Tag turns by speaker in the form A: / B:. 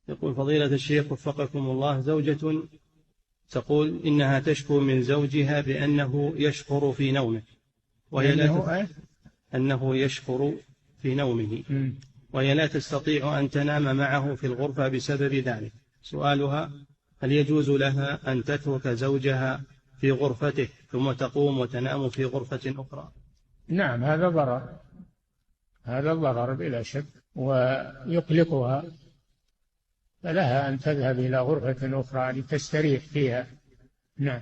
A: يقول فضيلة الشيخ وفقكم الله، زوجة تقول إنها تشكو من زوجها بأنه يشخر في نومه، أنه يشخر في نومه، وهي لا تستطيع أن تنام معه في الغرفة بسبب ذلك. سؤالها: هل يجوز لها أن تترك زوجها في غرفته ثم تقوم وتنام في غرفة أخرى؟
B: نعم، هذا ضرر، هذا ضرر بلا شك، ويقلقها، فلها أن تذهب إلى غرفة أخرى لتستريح فيها. نعم.